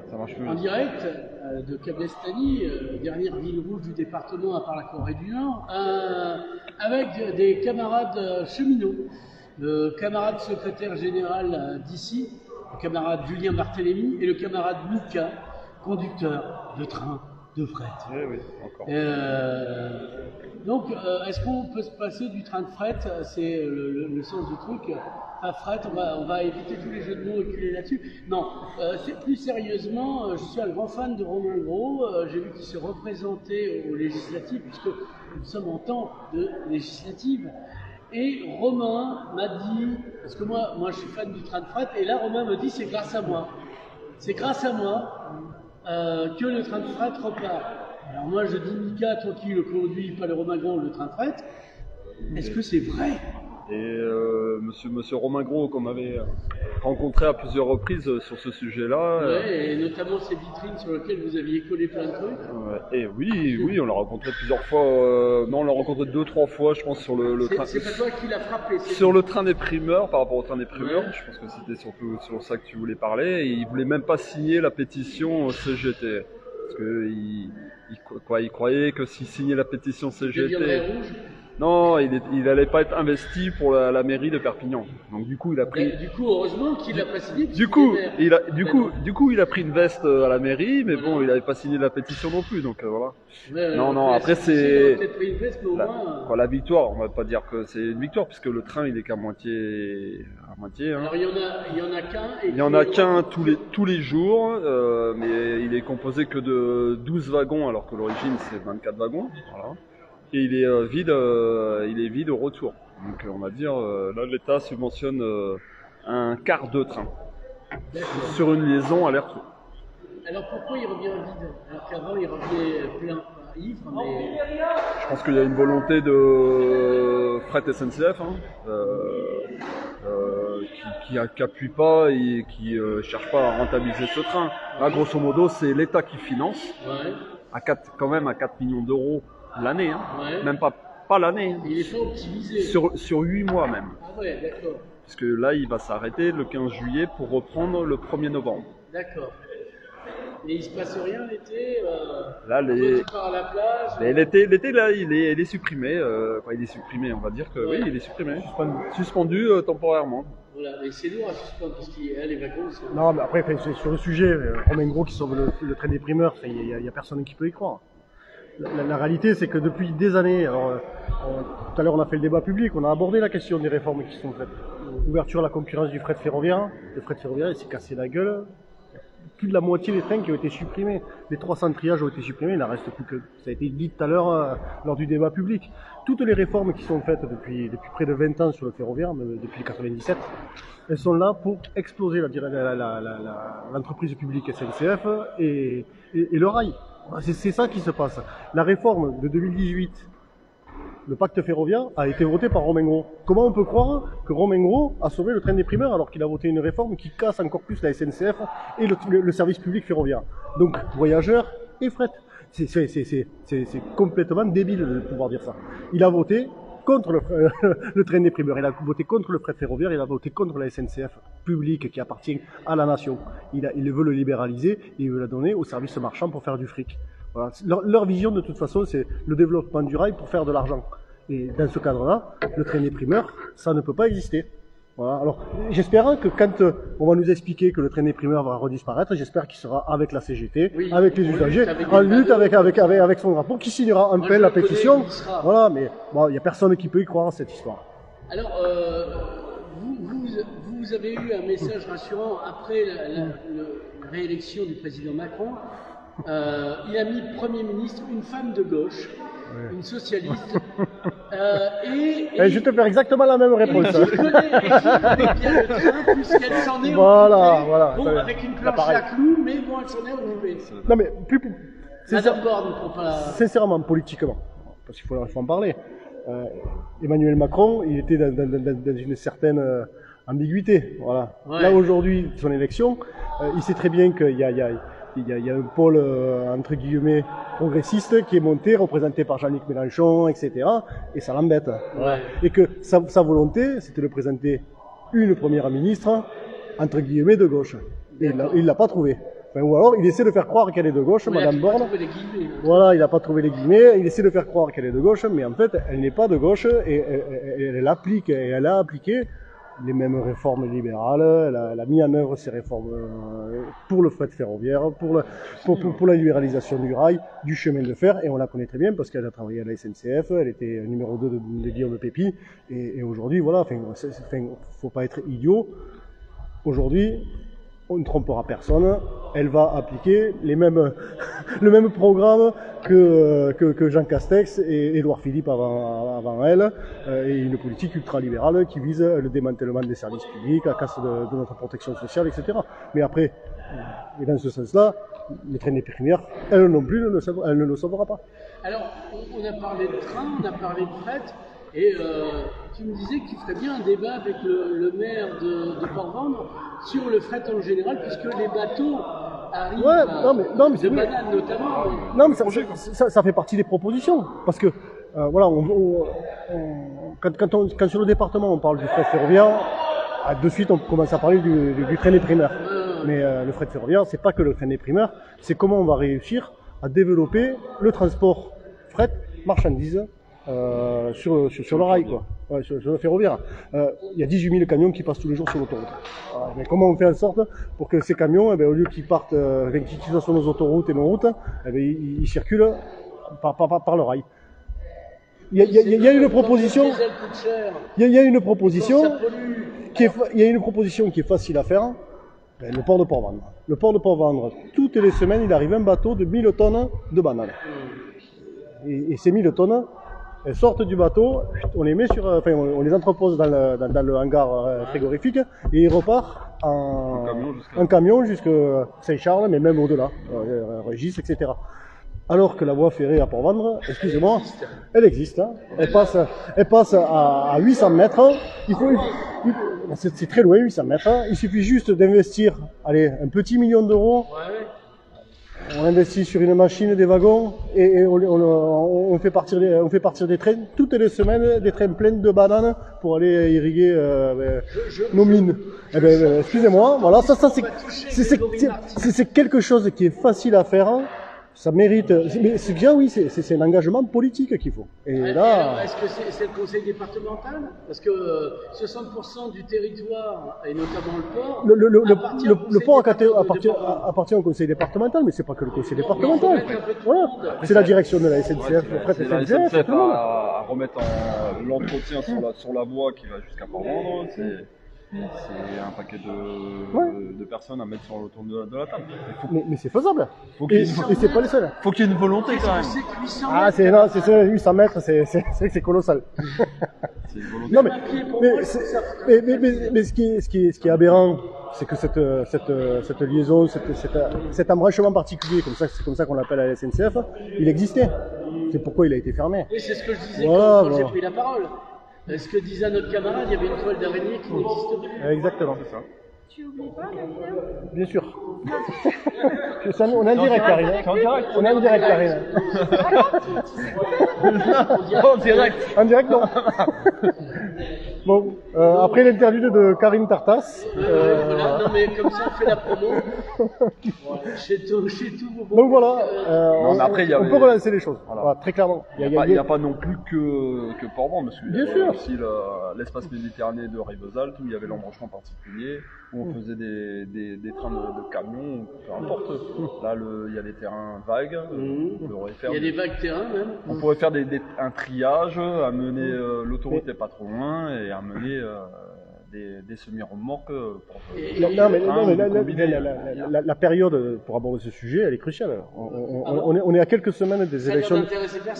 Ça marche plus. En direct de Kabylie, dernière ville rouge du département à part la Corée du Nord, avec des camarades cheminots. Le camarade secrétaire général d'ici, le camarade Julien Barthélémy et le camarade Mika, conducteur de train de fret. Oui, oui, encore. Donc, est-ce qu'on peut se passer du train de fret? C'est le sens du truc. À fret, on va éviter tous les jeux de mots éculés là-dessus. Non, plus sérieusement, je suis un grand fan de Romain Gros. J'ai vu qu'il se représentait aux législatives, puisque nous sommes en temps de législatives. Et Romain m'a dit, parce que moi je suis fan du train de fret, et là Romain me dit c'est grâce à moi. C'est grâce à moi que le train de fret repart. Alors moi je dis Mika, toi qui le conduis, pas le Romain Gros, le train de fret, est-ce que c'est vrai? Et monsieur Romain Gros, qu'on avait rencontré à plusieurs reprises sur ce sujet-là. Ouais, et notamment ces vitrines sur lesquelles vous aviez collé plein de trucs. Et oui, on l'a rencontré plusieurs fois. Non, on l'a rencontré 2-3 fois, je pense, sur le train. C'est pas toi qui l'a frappé. Sur le train des primeurs, par rapport au train des primeurs, ouais. Je pense que c'était surtout sur ça que tu voulais parler. Et il voulait même pas signer la pétition CGT. Parce que il croyait que s'il signait la pétition CGT... rouge. Non, il allait pas être investi pour la mairie de Perpignan. Donc du coup, il a pris. Du coup, heureusement qu'il l'a pas signé. Du coup, il a pris une veste à la mairie, mais bon, il n'avait pas signé la pétition non plus, donc voilà. Non. Après c'est la victoire. On va pas dire que c'est une victoire, puisque le train il est qu'à moitié. Hein. Alors il y en a qu'un. Il y en a qu'un tous les jours, mais il est composé que de 12 wagons, alors que l'origine c'est 24 wagons. Voilà. Et il est vide au retour. Donc on va dire, là l'État subventionne un quart de train sur une liaison aller-retour. Alors pourquoi il revient vide? Alors qu'avant il revenait plein, ivre, mais... Je pense qu'il y a une volonté de fret SNCF qui appuie pas et qui cherche pas à rentabiliser ce train. Là grosso modo c'est l'État qui finance, quand même à 4 millions d'euros l'année, même pas l'année. Il est pas optimisé. Sur 8 mois même. Ah ouais, d'accord. Parce que là, il va s'arrêter le 15 juillet pour reprendre le 1er novembre. D'accord. Et il se passe rien l'été là, tu pars à la plage. Mais l'été, là, il est supprimé. Il est supprimé, on va dire que oui, il est supprimé. Suspendu temporairement. Voilà, mais c'est lourd à suspendre parce qu'il y a les wagons. Non, mais après, sur le sujet, Romain Gros qui sauve le train des primeurs, il y a personne qui peut y croire. La réalité, c'est que depuis des années, alors tout à l'heure on a fait le débat public, on a abordé la question des réformes qui sont faites. L'ouverture à la concurrence du fret ferroviaire, le fret ferroviaire il s'est cassé la gueule. Plus de la moitié des trains qui ont été supprimés. Les 300 triages ont été supprimés, il n'en reste plus que. Ça a été dit tout à l'heure lors du débat public. Toutes les réformes qui sont faites depuis près de 20 ans sur le ferroviaire, depuis 97, elles sont là pour exploser l'entreprise publique SNCF et le rail. C'est ça qui se passe. La réforme de 2018, le pacte ferroviaire, a été voté par Romain Gros. Comment on peut croire que Romain Gros a sauvé le train des primeurs alors qu'il a voté une réforme qui casse encore plus la SNCF et le service public ferroviaire? Donc, voyageurs et fret. C'est complètement débile de pouvoir dire ça. Il a voté contre le train des primeurs, il a voté contre le fret ferroviaire, il a voté contre la SNCF publique qui appartient à la nation. Il veut le libéraliser et il veut la donner aux services marchands pour faire du fric. Voilà. Leur vision de toute façon c'est le développement du rail pour faire de l'argent. Et dans ce cadre-là, le train des primeurs, ça ne peut pas exister. Voilà. Alors, j'espère que quand on va nous expliquer que le train des primeurs va redisparaître, j'espère qu'il sera avec la CGT, avec les usagers, en lutte avec son drapeau, qui signera en paix la pétition. Voilà, mais bon, il n'y a personne qui peut y croire à cette histoire. Alors, vous avez eu un message rassurant après la réélection du président Macron. Il a mis Premier ministre une femme de gauche, une socialiste. Et je te fais exactement la même réponse. Et je connais bien le train, puisqu'elle s'en est occupée. Voilà. Bon, avec une planche à clous, mais bon, elle s'en est occupée. Non, mais Madame Borne, pour pas... Sincèrement, politiquement, parce qu'il faut en parler. Emmanuel Macron, il était dans une certaine ambiguïté. Voilà. Ouais. Là, aujourd'hui, son élection, il sait très bien qu'il y a un pôle, entre guillemets, progressiste qui est monté, représenté par Jean-Luc Mélenchon, etc. Et ça l'embête. Ouais. Et que sa volonté, c'était de présenter une première ministre, entre guillemets, de gauche. Et il l'a pas trouvé. Enfin, ou alors, il essaie de faire croire qu'elle est de gauche, Mais Madame il a pas Borne. trouvé les guillemets, hein. Voilà, il n'a pas trouvé les guillemets, il essaie de faire croire qu'elle est de gauche, mais en fait, elle n'est pas de gauche, et elle applique, et elle a appliqué les mêmes réformes libérales, elle a mis en œuvre ces réformes pour le fret ferroviaire, pour la libéralisation du rail, du chemin de fer, et on la connaît très bien parce qu'elle a travaillé à la SNCF, elle était numéro 2 de Guillaume Pépi, et aujourd'hui, voilà, faut pas être idiot. Aujourd'hui, on ne trompera personne, elle va appliquer le même programme que Jean Castex et Édouard Philippe avant elle, et une politique ultralibérale qui vise le démantèlement des services publics, la casse de notre protection sociale, etc. Mais après, et dans ce sens-là, les trains des primaires, elle non plus, elle ne le sauvera pas. Alors, on a parlé de train, on a parlé de fret, et tu me disais que tu ferais bien un débat avec le maire de Port-Vendre sur le fret en général, puisque les bateaux arrivent de bananes notamment. Non, mais ça fait partie des propositions, parce que voilà, quand sur le département on parle du fret ferroviaire, de suite on commence à parler du train des primeurs. Mais le fret ferroviaire, c'est pas que le train des primeurs, c'est comment on va réussir à développer le transport fret, marchandises, sur le rail, quoi. Ouais, sur le ferroviaire. Il y a 18 000 camions qui passent tous les jours sur l'autoroute. Voilà. Mais comment on fait en sorte pour que ces camions, au lieu qu'ils partent, qu'ils soient sur nos autoroutes et nos routes, ils circulent par le rail. Il y a une proposition. Il y a une proposition qui est facile à faire. Le port de Port-Vendre. Le port de Port-Vendre, toutes les semaines, il arrive un bateau de 1000 tonnes de bananes. Et ces 1000 tonnes, elles sortent du bateau, on les met on les entrepose dans le hangar frigorifique, et ils repartent en camion jusqu'à Saint-Charles, mais même au-delà, Rungis, etc. Alors que la voie ferrée à Port-Vendre, excusez-moi, elle existe. Hein. Elle passe à 800 mètres. C'est très loin, 800 mètres. Il suffit juste d'investir, allez, un petit million d'euros. On investit sur une machine, des wagons, et on fait partir des trains toutes les semaines, des trains pleins de bananes pour aller irriguer nos mines. Excusez-moi, voilà, c'est quelque chose qui est facile à faire. Ça mérite, mais c'est bien, oui, c'est un engagement politique qu'il faut. Et là, est-ce que c'est le conseil départemental? Parce que 60% du territoire, et notamment le port, appartient au conseil départemental, mais c'est pas que le conseil départemental. Voilà. C'est la direction de la SNCF. C'est la SNCF à remettre l'entretien sur la voie qui va jusqu'à Port-Vendre. C'est un paquet de personnes à mettre sur autour de la table. Mais c'est faisable. Et c'est pas les seuls. Faut qu'il y ait une volonté quand même. C'est 800 mètres, c'est colossal. C'est une volonté. Non mais ce qui est aberrant, c'est que cette liaison, cet embranchement particulier, c'est comme ça qu'on l'appelle à la SNCF, il existait. C'est pourquoi il a été fermé. Oui, c'est ce que je disais quand j'ai pris la parole. Ce que disait notre camarade, il y avait une toile d'araignée qui n'existe plus. Exactement, c'est ça. Tu oublies pas, Gabriel? Bien sûr. On est en direct, Karine. On est en direct, Karine. En direct. En direct, non. Bon, après l'interview de Karine Tartas. Voilà, non mais comme ça on fait la promo. Chez tout vos donc voilà, on peut relancer les choses, voilà. Voilà, très clairement. Il n'y a pas non plus que Port-Vendre, parce qu'il y avait aussi l'espace méditerranéen de Rivesaltes, où il y avait l'embranchement particulier, où on faisait des trains de camions, peu importe. Là, il y a des terrains vagues. Il y a des vagues terrains même. On pourrait faire un triage, amener l'autoroute n'est pas trop loin, et amener des semi-remorques. La période pour aborder ce sujet, elle est cruciale. On est à quelques semaines des élections.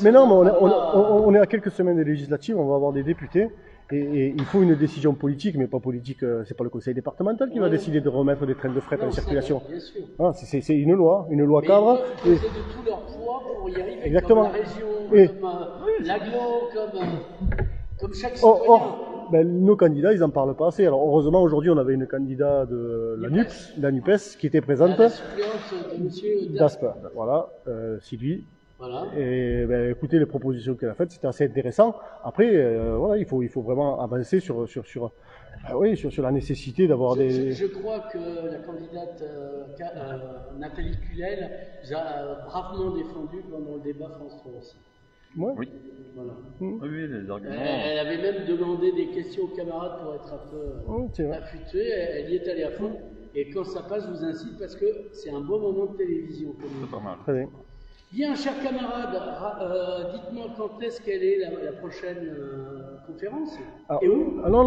Mais non, mais on est à quelques semaines des législatives, on va avoir des députés. Et il faut une décision politique, mais pas politique, c'est pas le conseil départemental qui va décider de remettre des trains de fret en circulation. C'est une loi cadre. Ils de tout leur poids pour y arriver. Exactement. Comme la région, comme l'agglo, comme chaque citoyen. Nos candidats, ils en parlent pas assez. Alors heureusement, aujourd'hui, on avait une candidate de la NUPES qui était présente. La suppléante de monsieur Daspe. Voilà, Sylvie. Voilà. Et ben, écoutez les propositions qu'elle a faites, c'était assez intéressant. Après, voilà, il faut vraiment avancer sur la nécessité d'avoir des. Je crois que la candidate Nathalie Cullel vous a bravement défendu pendant le débat France 3 aussi. Ouais. Oui. Voilà. Oui, les arguments. Elle avait même demandé des questions aux camarades pour être un peu affûtée. Elle y est allée à fond. Et quand ça passe, je vous incite parce que c'est un beau moment de télévision. C'est pas mal. Très bien. Bien, chers camarades, dites-moi quand est-ce qu'elle est la prochaine conférence et où? Non,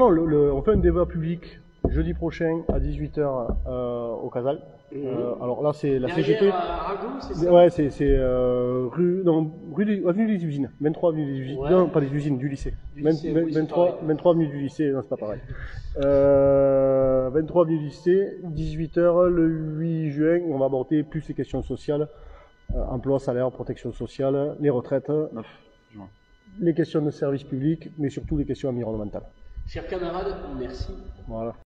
on fait un débat public jeudi prochain à 18h au Casal. Alors là, c'est la derrière CGT. Aragon, c'est ça? Ouais, c'est avenue des usines, 23 avenue des usines. Ouais. Non, pas des usines, du lycée. Du lycée, oui, c'est 23 avenue du lycée, non, c'est pas pareil. 23 avenue du lycée, 18h le 8 juin, on va aborder plus les questions sociales, emploi, salaire, protection sociale, les retraites, 9 juin. les questions de service public, mais surtout les questions environnementales. Chers camarades, merci. Voilà.